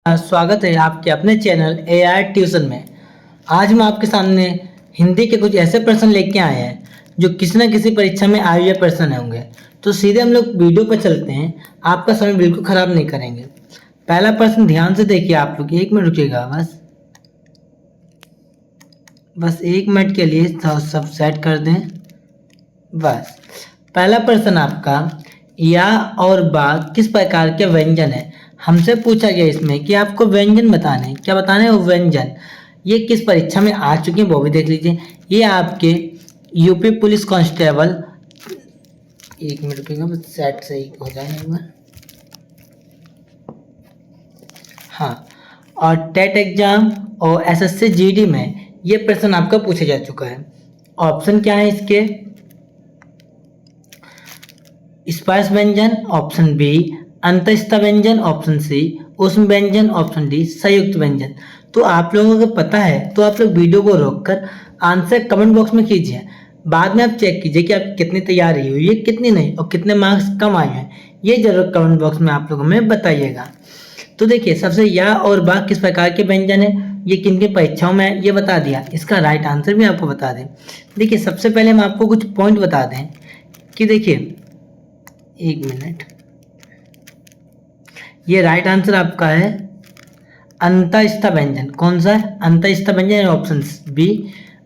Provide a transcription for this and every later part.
स्वागत है आपके अपने चैनल एआई ट्यूशन में। आज हम आपके सामने हिंदी के कुछ ऐसे प्रश्न लेके आए हैं जो किसी न किसी परीक्षा में आए हुए प्रश्न होंगे। तो सीधे हम लोग वीडियो पर चलते हैं, आपका समय बिल्कुल खराब नहीं करेंगे। पहला प्रश्न ध्यान से देखिए आप लोग, 1 मिनट रुकिएगा, बस 1 मिनट के लिए सब सेट कर दें। बस पहला प्रश्न आपका, या और बा किस प्रकार के व्यंजन है। हमसे पूछा गया इसमें कि आपको व्यंजन बताने, क्या बताने वो व्यंजन, ये किस परीक्षा में आ चुके हैं वो भी देख लीजिए। ये आपके यूपी पुलिस कांस्टेबल, 1 मिनट रुकिएगा, बस सेट सही हो जाए एक बार। हाँ, और टेट एग्जाम और एसएससी जीडी में ये प्रश्न आपका पूछा जा चुका है। ऑप्शन क्या है इसके, स्पाइस व्यंजन, ऑप्शन बी अंतःस्थ व्यंजन, ऑप्शन सी उष्ण व्यंजन, ऑप्शन डी संयुक्त व्यंजन। तो आप लोगों को पता है तो आप लोग वीडियो को रोककर आंसर कमेंट बॉक्स में कीजिए। बाद में आप चेक कीजिए कि आप कितनी तैयारी हुई है, कितनी नहीं, और कितने मार्क्स कम आए हैं, ये जरूर कमेंट बॉक्स में आप लोगों में बताइएगा। तो देखिए, सबसे या और बा किस प्रकार के व्यंजन है, ये किन किन परीक्षाओं में ये बता दिया, इसका राइट आंसर भी आपको बता दें। देखिए, सबसे पहले हम आपको कुछ पॉइंट बता दें कि देखिए, 1 मिनट, ये राइट आंसर आपका है अंतःस्थ व्यंजन। कौन सा है, अंतःस्थ व्यंजन, ऑप्शन बी।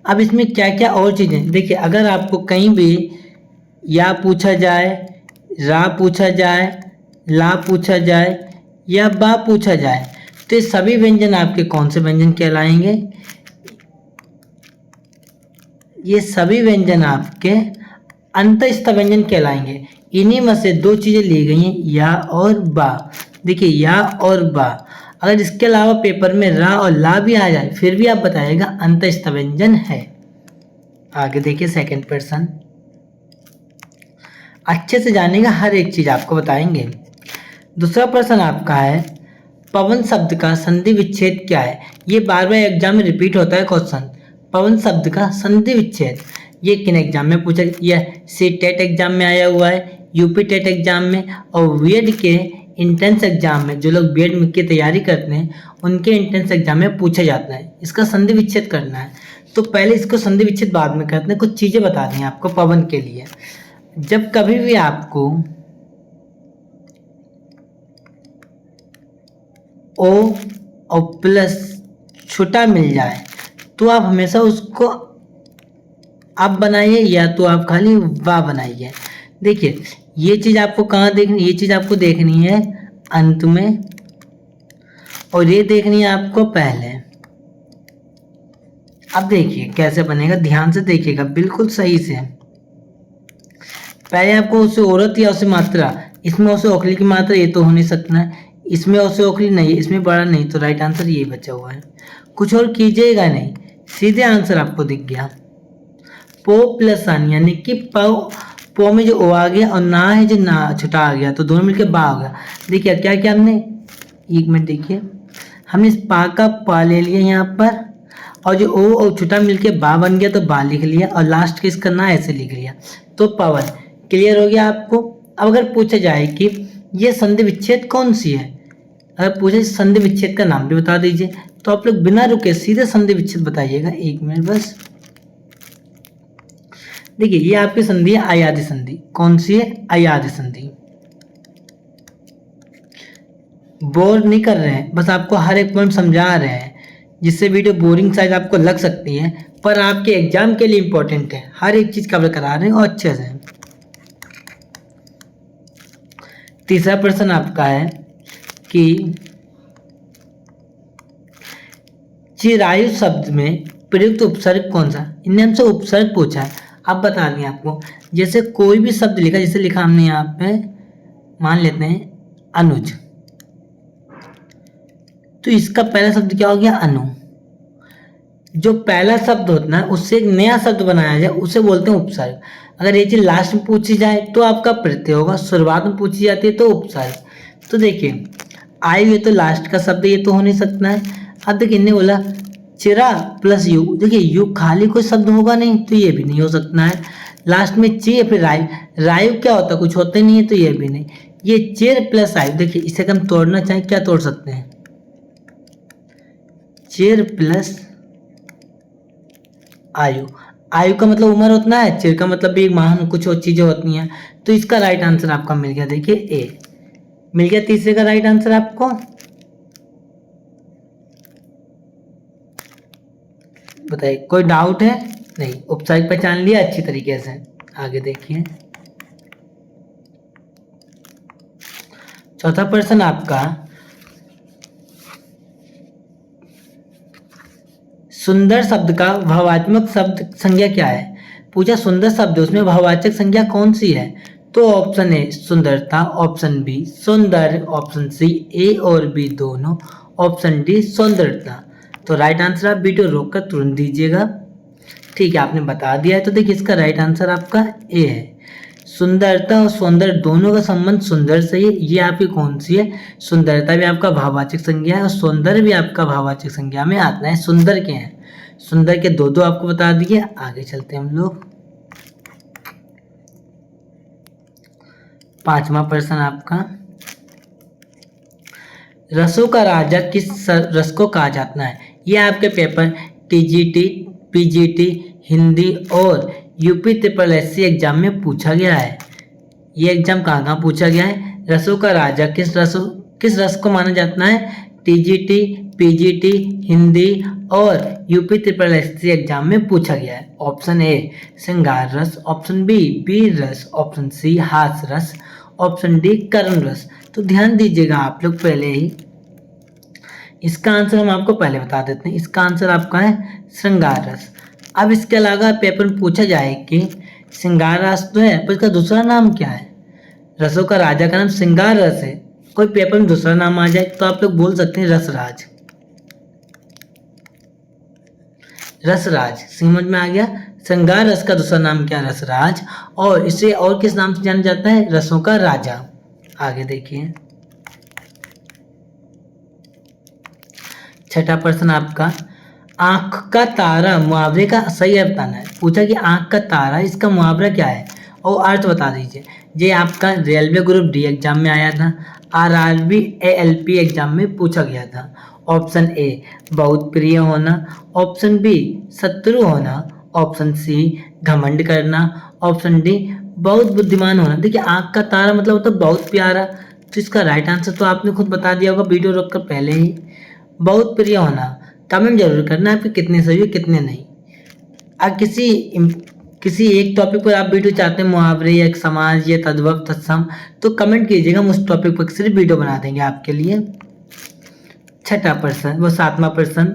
अब इसमें क्या क्या और चीजें देखिए, अगर आपको कहीं भी या पूछा जाए, रा पूछा जाए, ला पूछा जाए या बा पूछा जाए, तो ये सभी व्यंजन आपके कौन से व्यंजन कहलाएंगे, ये सभी व्यंजन आपके अंतःस्थ व्यंजन कहलाएंगे। इन्हीं में से दो चीजें ली गई हैं, या और बा। देखिए, या और बा, अगर इसके अलावा पेपर में रा और ला भी आ जाए फिर भी आप बताइएगा अंतःस्थ व्यंजन है। आगे देखिए, सेकंड प्रश्न, अच्छे से जानिएगा, हर एक चीज आपको बताएंगे। दूसरा प्रश्न आपका है, पवन शब्द का संधि विच्छेद क्या है। ये बार बार एग्जाम में रिपीट होता है क्वेश्चन, पवन शब्द का संधि विच्छेद। ये किन एग्जाम में पूछा, यह सी टेट एग्जाम में आया हुआ है, यूपी टेट एग्जाम में, और बीएड के इंट्रेंस एग्जाम में, जो लोग बीएड की तैयारी करते हैं उनके इंट्रेंस एग्जाम में पूछा जाता है। इसका संधि विच्छेद करना है, तो पहले इसको संधि विच्छेद बाद में करते हैं। कुछ चीजें बता दी आपको पवन के लिए। जब कभी भी आपको ओ और प्लस छोटा मिल जाए तो आप हमेशा उसको आप बनाइए, या तो आप खाली वाह बनाइए। देखिए, ये चीज आपको कहाँ देखनी, ये चीज आपको देखनी है अंत में, और ये देखनी है आपको पहले। अब देखिए कैसे बनेगा, ध्यान से देखिएगा बिल्कुल सही से। पहले आपको उसे औरत या उसे मात्रा, इसमें उसे ओखली की मात्रा, ये तो हो नहीं सकता है, इसमें उसे ओखली नहीं है, इसमें बड़ा नहीं, तो राइट आंसर ये बचा हुआ है। कुछ और कीजिएगा नहीं, सीधे आंसर आपको दिख गया। पो प्लस आन, यानी कि पो में जो ओ आ गया और ना है जो ना छोटा आ गया, तो दोनों मिलकर बा हो गया। देखिए क्या क्या हमने, 1 मिनट देखिए, हमने इस पा का पा ले लिया यहाँ पर, और जो ओ और छोटा मिलकर बा बन गया तो बा लिख लिया, और लास्ट के इसका ना ऐसे लिख लिया, तो पवन। क्लियर हो गया आपको। अब अगर पूछा जाए कि ये संधि विच्छेद कौन सी है, अगर पूछे संधि विच्छेद का नाम भी बता दीजिए, तो आप लोग बिना रुके सीधे संधि विच्छेद बताइएगा। 1 मिनट बस। देखिए, ये आपकी संधि है अयादि संधि। कौन सी है, अयादि संधि। बोर नहीं कर रहे हैं, बस आपको हर एक पॉइंट समझा रहे हैं, जिससे वीडियो बोरिंग शायद आपको लग सकती है, पर आपके एग्जाम के लिए इंपॉर्टेंट है। हर एक चीज कवर करा रहे हैं और अच्छे से। तीसरा प्रश्न आपका है कि चिरायु शब्द में प्रयुक्त उपसर्ग कौन सा। इनने हमसे उपसर्ग पूछा है, अब बता दें आपको। जैसे कोई भी शब्द लिखा, जैसे लिखा हमने यहाँ पे, मान लेते हैं अनुज, तो इसका पहला शब्द क्या हो गया, अनु। जो पहला शब्द होता है उससे एक नया शब्द बनाया जाए उसे बोलते हैं उपसर्ग। अगर ये चीज लास्ट में पूछी जाए तो आपका प्रत्यय होगा, शुरुआत में पूछी जाती है तो उपसर्ग। तो देखिए, आयु, ये तो लास्ट का शब्द, ये तो हो नहीं सकता है। अब देखिए, इन्हें बोला चिरा प्लस यू, देखिए यू खाली कोई शब्द होगा नहीं, तो ये भी नहीं हो सकता है। लास्ट में ची, फिर रायु, रायु क्या होता है, कुछ होता ही नहीं है, तो ये भी नहीं। ये चेर प्लस आयु, देखिए इसे हम तोड़ना चाहें क्या तोड़ सकते हैं, चिर प्लस आयु। आयु का मतलब उम्र होता है, चिर का मतलब भी महान कुछ और चीजें होती हैं। तो इसका राइट आंसर आपका मिल गया, देखिए ए मिल गया। तीसरे का राइट आंसर आपको बताइए, कोई डाउट है? नहीं, उपसर्ग पहचान लिया अच्छी तरीके से। आगे देखिए, चौथा प्रश्न आपका, सुंदर शब्द का भावात्मक शब्द संज्ञा क्या है? पूछा सुंदर शब्द, उसमें भाववाचक संज्ञा कौन सी है? तो ऑप्शन ए सुंदरता, ऑप्शन बी सुंदर, ऑप्शन सी ए और बी दोनों, ऑप्शन डी सौंदर्यता। तो राइट आंसर आप वीडियो रोककर तुरंत दीजिएगा। ठीक है, आपने बता दिया है। तो देखिए इसका राइट आंसर आपका ए है। सुंदरता और सौंदर्य दोनों का संबंध सुंदर से ही। ये आपकी कौन सी है? सुंदरता भी आपका भाववाचक संज्ञा है और सौंदर्य भी आपका भाववाचक संज्ञा में आता है। सुंदर के हैं, सुंदर के दो आपको बता दिए। आगे चलते हैं हम लोग। पांचवा प्रश्न आपका, रसों का राजा किस रस को कहा जाता है? ये आपके पेपर टीजीटी, पीजीटी, हिंदी और यूपी ट्रिपल एससी एग्जाम में पूछा गया है। ये एग्जाम कहाँ पूछा गया है? रसों का राजा किस रस को माना जाता है? टीजीटी, पीजीटी, हिंदी और यूपी ट्रिपल एससी एग्जाम में पूछा गया है। ऑप्शन ए श्रृंगार रस, ऑप्शन बी वीर रस, ऑप्शन सी हास रस, ऑप्शन डी करुण रस। तो ध्यान दीजिएगा आप लोग पहले ही, इसका आंसर हम आपको पहले बता देते हैं। इसका आंसर आपका है श्रृंगार रस। अब इसके अलावा पेपर में पूछा जाए कि श्रृंगार रस तो है पर इसका दूसरा नाम क्या है? रसों का राजा का नाम श्रृंगार रस है, कोई पेपर में दूसरा नाम आ जाए तो आप लोग बोल सकते हैं रसराज। रसराज समझ में आ गया? श्रृंगार रस का दूसरा नाम क्या? रसराज। और इसे और किस नाम से जाना जाता है? रसों का राजा। आगे देखिए, छठा प्रश्न आपका, आंख का तारा मुहावरे का सही अर्थ बताना है। पूछा कि आंख का तारा, इसका मुहावरा क्या है और अर्थ बता दीजिए। ये आपका रेलवे ग्रुप डी एग्जाम में आया था, आरआरबी एएलपी एग्जाम में पूछा गया था। ऑप्शन ए बहुत प्रिय होना, ऑप्शन बी शत्रु होना, ऑप्शन सी घमंड करना, ऑप्शन डी बहुत बुद्धिमान होना। देखिए आंख का तारा मतलब होता है बहुत प्यारा। तो इसका राइट आंसर तो आपने खुद बता दिया होगा वीडियो रोककर पहले ही, बहुत प्रिय होना। कमेंट जरूर करना है आपके कितने सही है कितने नहीं। अब किसी एक टॉपिक पर आप वीडियो चाहते हैं, मुहावरे या समाज या तद्भव तत्सम, तो कमेंट कीजिएगा, हम उस टॉपिक पर सिर्फ वीडियो बना देंगे आपके लिए। छठा प्रश्न, वो सातवां प्रश्न,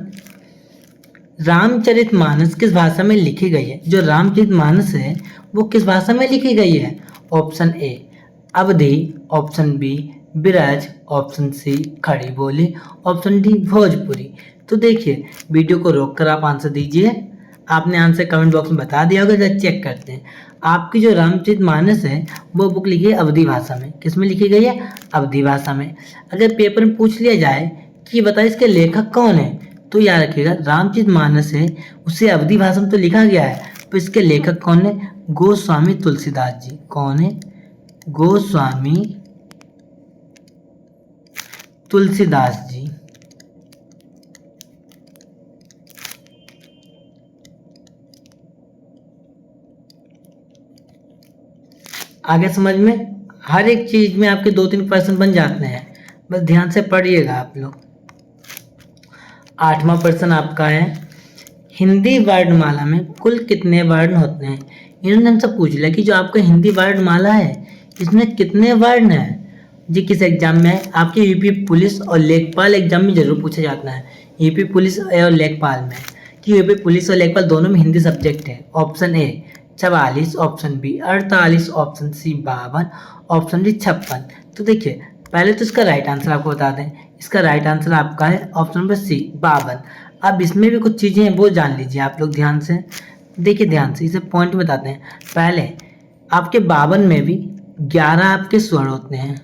रामचरितमानस किस भाषा में लिखी गई है? जो रामचरितमानस है वो किस भाषा में लिखी गई है? Option A Awadhi, option B Braj, option C Khari Boli, option D Bhojpuri. तो देखिए वीडियो को रोककर आप आंसर दीजिए। आपने आंसर कमेंट बॉक्स में बता दिया होगा, जब चेक करते हैं। आपकी जो रामचरितमानस है वो बुक लिखी है अवधी भाषा में। किस में लिखी गई है? अवधी भाषा में। अगर पेपर में पूछ लिया जाए कि बताइए इसके लेखक कौन है, तो याद रखिएगा रामचरितमानस है उसे अवधी भाषा में तो लिखा गया है, तो इसके लेखक कौन है? गोस्वामी तुलसीदास जी। कौन है? गोस्वामी तुलसीदास जी। आगे समझ में, हर एक चीज में आपके 2-3 प्रश्न बन जाते हैं, बस ध्यान से पढ़िएगा आप लोग। आठवां प्रश्न आपका है, हिंदी वर्णमाला में कुल कितने वर्ण होते हैं? इन्होंने हमसे पूछ लिया कि जो आपका हिंदी वर्णमाला है इसमें कितने वर्ण हैं। जी किस एग्जाम में है? आपके यूपी पुलिस और लेखपाल एग्जाम में जरूर पूछा जाता है, यूपी पुलिस और लेखपाल में, कि यूपी पुलिस और लेखपाल दोनों में हिंदी सब्जेक्ट है। Option A 44, option B 48, option C 52, option D 56। तो देखिए पहले तो इसका राइट आंसर आपको बता दें, इसका राइट आंसर आपका है ऑप्शन नंबर सी 52। अब इसमें भी कुछ चीज़ें हैं वो जान लीजिए आप लोग ध्यान से, देखिए ध्यान से, इसे पॉइंट में बताते हैं। पहले आपके 52 में भी 11 आपके स्वर होते हैं।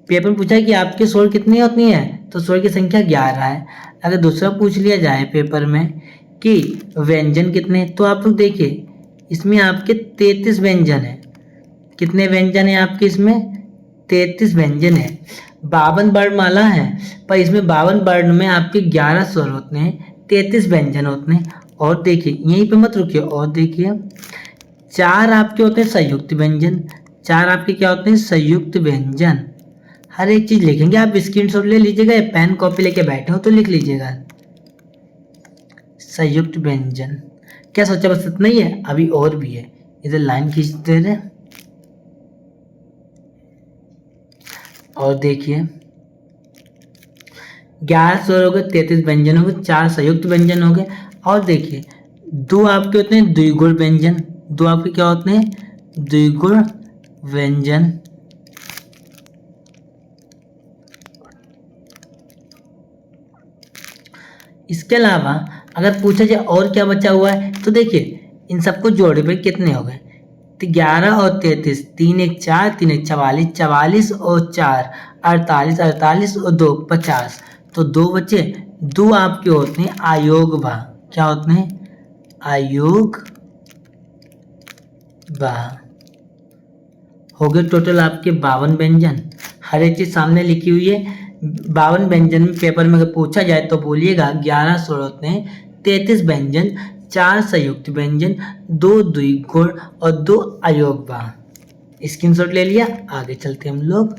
पेपर में पूछा है कि आपके स्वर कितनी होती हैं, तो स्वर की संख्या 11 है। अगर दूसरा पूछ लिया जाए पेपर में कि व्यंजन कितने, तो आप लोग देखिए इसमें आपके 33 व्यंजन है। कितने व्यंजन है आपके इसमें? 33 व्यंजन है। 52 वर्णमाला है पर इसमें 52 वर्ण में आपके 11 स्वर होते हैं, 33 व्यंजन होते हैं। और देखिए यहीं पे मत रुकिए, और देखिए 4 आपके होते हैं संयुक्त व्यंजन। 4 आपके क्या होते हैं? संयुक्त व्यंजन। हर एक चीज लिखेंगे, आप स्क्रीनशॉट ले लीजिएगा या पेन कॉपी लेके बैठे हो तो लिख लीजिएगा। संयुक्त व्यंजन क्या सोचा बस इतना ही है? अभी और भी है, इधर लाइन खींचते रहे। और देखिए 11 स्वर हो गए, 33 व्यंजन हो गए, 4 संयुक्त व्यंजन हो गए। और देखिए 2 आपके होते हैं द्विगुण व्यंजन। 2 आपके क्या होते हैं? द्विगुण व्यंजन। इसके अलावा अगर पूछा जाए और क्या बचा हुआ है तो देखिए इन सबको जोड़े पे कितने हो गए? तो 11 और 33, 3 एक 4, 3 एक 44, 44 और 4 48, 48 और 2 50। तो 2 बचे। 2 आपके होते हैं अयोग बा। क्या होते हैं? अयोग बा। हो गए टोटल आपके 52 व्यंजन। हर एक चीज सामने लिखी हुई है। 52 व्यंजन में पेपर में अगर पूछा जाए तो बोलिएगा 11 स्वर होते हैं, 33 व्यंजन, 4 संयुक्त व्यंजन, 2 द्विगुण और 2 अयोगवा। स्क्रीनशॉट ले लिया, आगे चलते हम लोग।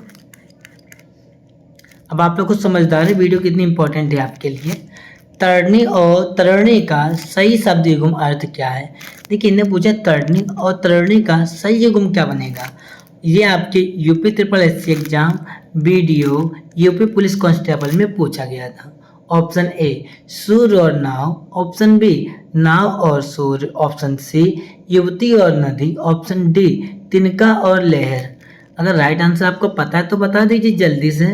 अब आप लोग को समझदार है वीडियो कितनी इंपॉर्टेंट है आपके लिए। तरनी और तरणी का सही शब्द युग्म अर्थ क्या है? देखिए इन्हें पूछा तरनी और तरणी का सही युग्म क्या बनेगा। ये आपके UP triple SC exam, BDO, UP police constable में पूछा गया था। ऑप्शन ए सूर्य और नाव, ऑप्शन बी नाव और सूर्य, ऑप्शन सी युवती और नदी, ऑप्शन डी तिनका और लहर। अगर राइट आंसर आपको पता है तो बता दीजिए जल्दी से,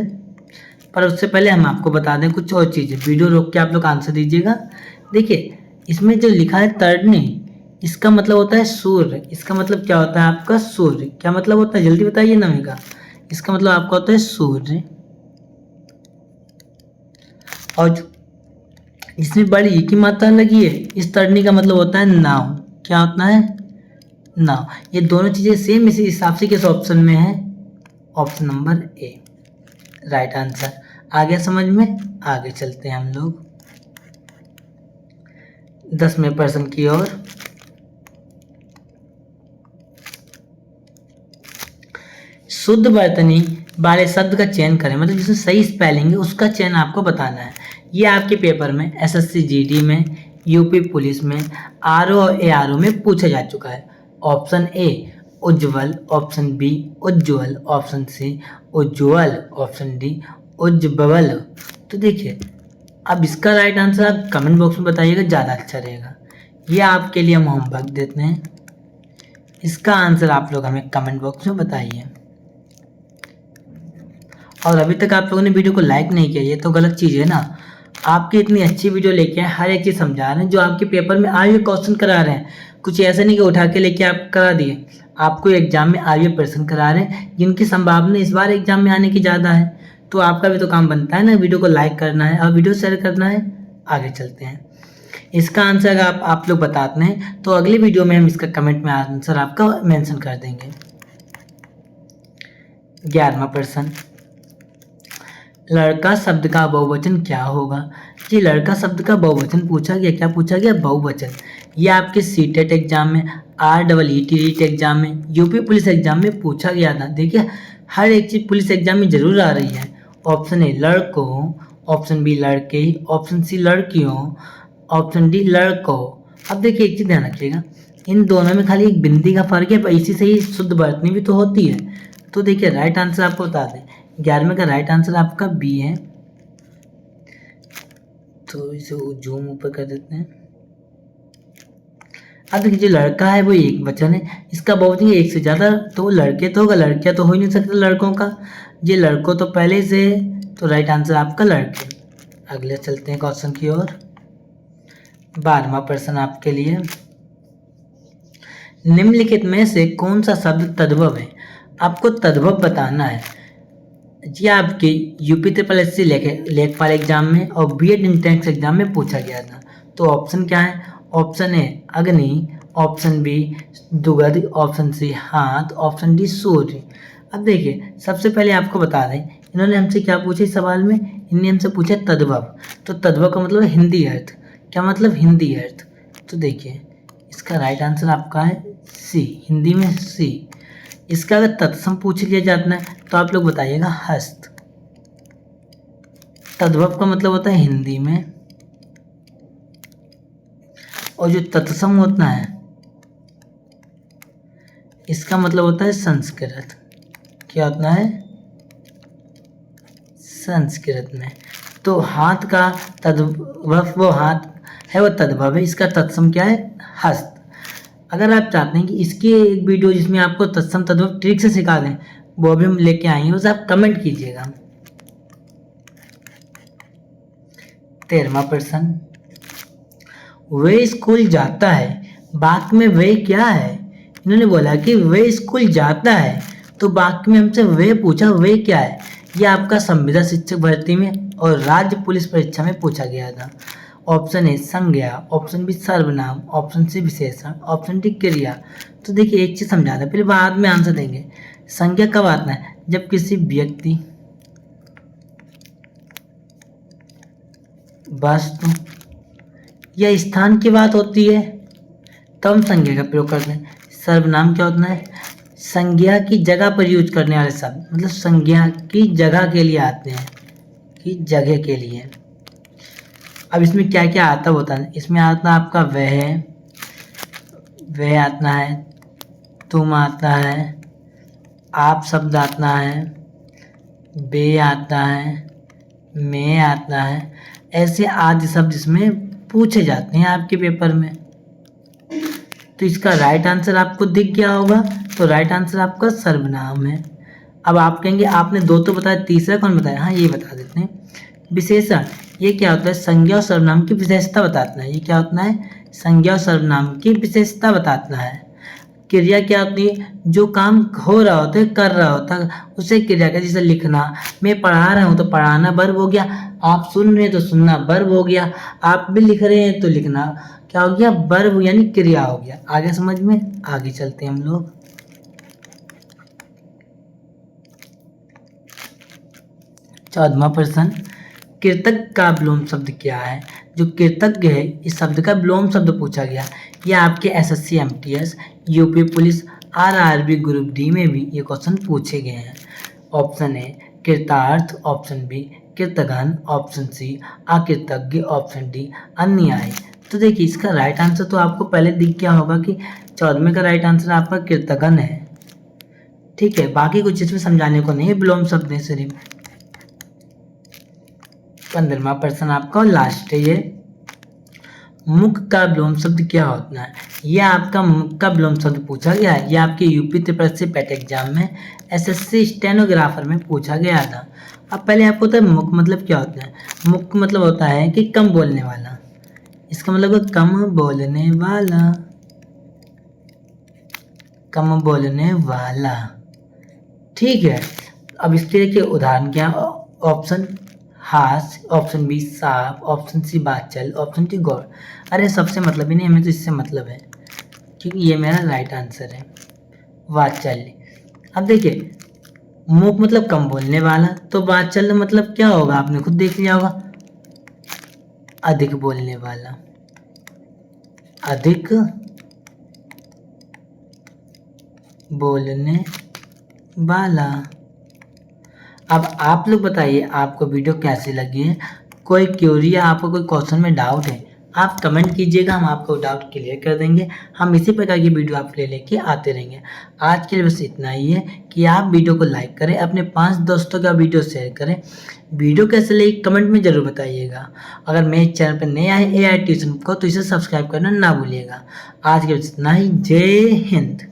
पर उससे पहले हम आपको बता दें कुछ और चीज़ें। वीडियो रोक के आप लोग आंसर दीजिएगा। देखिए इसमें जो लिखा है तरनी, इसका मतलब होता है सूर्य। इसका मतलब क्या होता है आपका? सूर्य। क्या मतलब होता है जल्दी बताइए ना मेगा। इसका मतलब आपका होता है सूर्य। और इसमें बड़ी ई की मात्रा लगी है, इस तरनी का मतलब होता है नाव। क्या होता है? नाव। ये दोनों चीजें सेम इसी हिसाब से किस ऑप्शन में है? Option number A right answer. आ गया समझ में? आगे चलते हैं हम लोग 10वें प्रश्न की ओर। शुद्ध वर्तनी वाले शब्द का चयन करें, मतलब जिसमें सही स्पेलिंग है उसका चयन आपको बताना है। ये आपके पेपर में एसएससी जीडी में, यूपी पुलिस में, आरओ और एआरओ में पूछा जा चुका है। ऑप्शन ए उज्ज्वल, ऑप्शन बी उज्ज्वल, ऑप्शन सी उज्ज्वल, ऑप्शन डी उज्ज्वल। तो देखिए अब इसका राइट आंसर आप कमेंट बॉक्स में बताइएगा, ज़्यादा अच्छा रहेगा। ये आपके लिए हम होमवर्क देते हैं, इसका आंसर आप लोग हमें कमेंट बॉक्स में बताइए। और अभी तक आप लोगों ने वीडियो को लाइक नहीं किया, ये तो गलत चीज़ है ना। आपकी इतनी अच्छी वीडियो लेके आए, हर एक चीज़ समझा रहे हैं, जो आपके पेपर में आए हुए क्वेश्चन करा रहे हैं। कुछ ऐसा नहीं कि उठा के लेके आप करा दिए, आपको एग्जाम में आए हुए प्रश्न करा रहे हैं जिनकी संभावना इस बार एग्जाम में आने की ज़्यादा है। तो आपका भी तो काम बनता है ना, वीडियो को लाइक करना है और वीडियो शेयर करना है। आगे चलते हैं। इसका आंसर अगर आप लोग बताते हैं तो अगली वीडियो में हम इसका कमेंट में आंसर आपका मेंशन कर देंगे। 11वां प्रश्न, लड़का शब्द का बहुवचन क्या होगा? जी लड़का शब्द का बहुवचन पूछा गया। क्या पूछा गया? बहुवचन। ये आपके सीटेट एग्जाम में, REET रीट एग्जाम में, यूपी पुलिस एग्जाम में पूछा गया था। देखिए हर एक चीज पुलिस एग्जाम में जरूर आ रही है। ऑप्शन ए लड़कों, ऑप्शन बी लड़के, ऑप्शन सी लड़कियों, ऑप्शन डी लड़कों। अब देखिए एक चीज ध्यान रखिएगा, इन दोनों में खाली एक बिंदी का फर्क है, पर इसी से ही शुद्ध वर्तनी भी तो होती है। तो देखिए राइट आंसर आपको बता दें, 11वें का राइट आंसर आपका बी है। तो इसे जूम ऊपर कर देते हैं। अब देखिए जो लड़का है वो एक वचन है, इसका बहुवचन है एक से ज़्यादा, तो वो लड़के तो होगा, लड़कियाँ तो हो ही नहीं सकते लड़कों का। ये लड़कों तो पहले से है, तो राइट आंसर आपका लड़के। अगले चलते हैं क्वेश्चन की ओर। 12वां प्रश्न आपके लिए, निम्नलिखित में से कौन सा शब्द तद्भव है? आपको तद्भव बताना है। ये आपके यूपी ट्रिपल एससी लेखपाल एग्जाम में और बीएड एंट्रेंस एग्जाम में पूछा गया था। तो ऑप्शन क्या है? ऑप्शन ए अग्नि, ऑप्शन बी दुगध, ऑप्शन सी हाथ, ऑप्शन डी सूर्य। अब देखिए सबसे पहले आपको बता दें, इन्होंने हमसे क्या पूछा इस सवाल में? इन्होंने हमसे पूछा तद्भव। तो तद्भव का मतलब है हिंदी अर्थ। क्या मतलब हिंदी अर्थ। तो देखिए इसका राइट आंसर आपका है सी, हिंदी में सी। इसका अगर तत्सम पूछ लिया जाता है तो आप लोग बताइएगा हस्त। तद्भव का मतलब होता है हिंदी में, और जो तत्सम होता है इसका मतलब होता है संस्कृत। क्या होता है? संस्कृत में। तो हाथ का तद्भव, वो हाथ है वो तद्भव है, इसका तत्सम क्या है? हस्त। अगर आप चाहते हैं कि इसकी एक वीडियो जिसमें आपको तत्सम तद्भव ट्रिक से सिखा दें, वो भी हम लेके आएंगे, उसे आप कमेंट कीजिएगा। 13वां प्रश्न, वे स्कूल जाता है, वाक्य में वे क्या है? इन्होंने बोला कि वे स्कूल जाता है, तो वाक्य में हमसे वे पूछा, वे क्या है? यह आपका संविदा शिक्षक भर्ती में और राज्य पुलिस परीक्षा में पूछा गया था। ऑप्शन ए संज्ञा, ऑप्शन बी सर्वनाम, ऑप्शन सी विशेषण, ऑप्शन डी क्रिया। तो देखिए एक चीज समझा दें, फिर बाद में आंसर देंगे। संज्ञा कब आता है? जब किसी व्यक्ति, वस्तु या स्थान की बात होती है तब हम संज्ञा का प्रयोग करते हैं। सर्वनाम क्या होता है? संज्ञा की जगह पर यूज करने वाले शब्द, मतलब संज्ञा की जगह के लिए आते हैं, की जगह के लिए। अब इसमें क्या क्या आता होता है? इसमें आता है आपका वह आता है, तुम आता है, आप शब्द आता है, बे आता है, मैं आता है, ऐसे आदि शब्द इसमें पूछे जाते हैं आपके पेपर में। तो इसका राइट आंसर आपको दिख गया होगा, तो राइट आंसर आपका सर्वनाम है। अब आप कहेंगे आपने दो तो बताया, तीसरा कौन बताया? हाँ ये बता देते हैं। विशेषण, ये क्या होता है? संज्ञा और सर्वनाम की विशेषता बताता है। ये क्या होता है? संज्ञा और सर्वनाम की विशेषता बताता है। क्रिया क्या होती है? जो काम हो रहा होता है, कर रहा होता है, उसे क्रिया का, जैसे लिखना, मैं पढ़ा रहा हूँ तो पढ़ाना वर्ब हो गया, आप सुन रहे हैं तो सुनना वर्ब हो गया, आप भी लिख रहे हैं तो लिखना क्या हो गया? वर्ब यानी क्रिया हो गया। आगे समझ में, आगे चलते हैं हम लोग। चौदहवां प्रश्न, कृतज्ञ का विलोम शब्द क्या है? जो कृतज्ञ है इस शब्द का विलोम शब्द पूछा गया। यह आपके SSC MTS, UP police, RRB group D में भी ये क्वेश्चन पूछे गए हैं। ऑप्शन ए कृतार्थ, ऑप्शन बी कृतघ्न, ऑप्शन सी अकृतज्ञ, ऑप्शन डी अन्यायी। तो देखिए इसका राइट आंसर तो आपको पहले दिख गया होगा कि 14वें का राइट आंसर आपका कृतघ्न है। ठीक है, बाकी कुछ इसमें समझाने को नहीं है, विलोम शब्द है सिर्फ। 15वां प्रश्न आपका लास्ट है ये, मुख का विलोम शब्द क्या होता है? यह आपका मुख का विलोम शब्द पूछा गया है। यह आपके यूपी त्रिपुरा से पेट एग्जाम में एसएससी स्टेनोग्राफर में पूछा गया था। अब पहले आपको तो मुख मतलब क्या होता है? मुख मतलब होता है कि कम बोलने वाला। इसका मतलब कम बोलने वाला, कम बोलने वाला। ठीक है, अब इसके देखिए उदाहरण क्या? ऑप्शन हास्य, ऑप्शन बी साफ, ऑप्शन सी बाचल, ऑप्शन डी गौर। अरे सबसे मतलब ही नहीं, हमें तो इससे मतलब है, क्योंकि ये मेरा राइट आंसर है, वाचल्य। अब देखिए मुख मतलब कम बोलने वाला, तो वाचल्य मतलब क्या होगा? आपने खुद देख लिया होगा, अधिक बोलने वाला, अधिक बोलने वाला। अब आप लोग बताइए आपको वीडियो कैसी लगी है? कोई क्वेरी या आपको कोई क्वेश्चन में डाउट है, आप कमेंट कीजिएगा, हम आपको डाउट क्लियर कर देंगे। हम इसी प्रकार की वीडियो आपके लिए लेके आते रहेंगे। आज के लिए बस इतना ही है कि आप वीडियो को लाइक करें, अपने 5 दोस्तों का वीडियो शेयर करें। वीडियो कैसे लगी कमेंट में ज़रूर बताइएगा। अगर मेरे चैनल पर नए आए AI ट्यूशन को तो इसे सब्सक्राइब करना ना भूलिएगा। आज के लिए इतना ही। जय हिंद।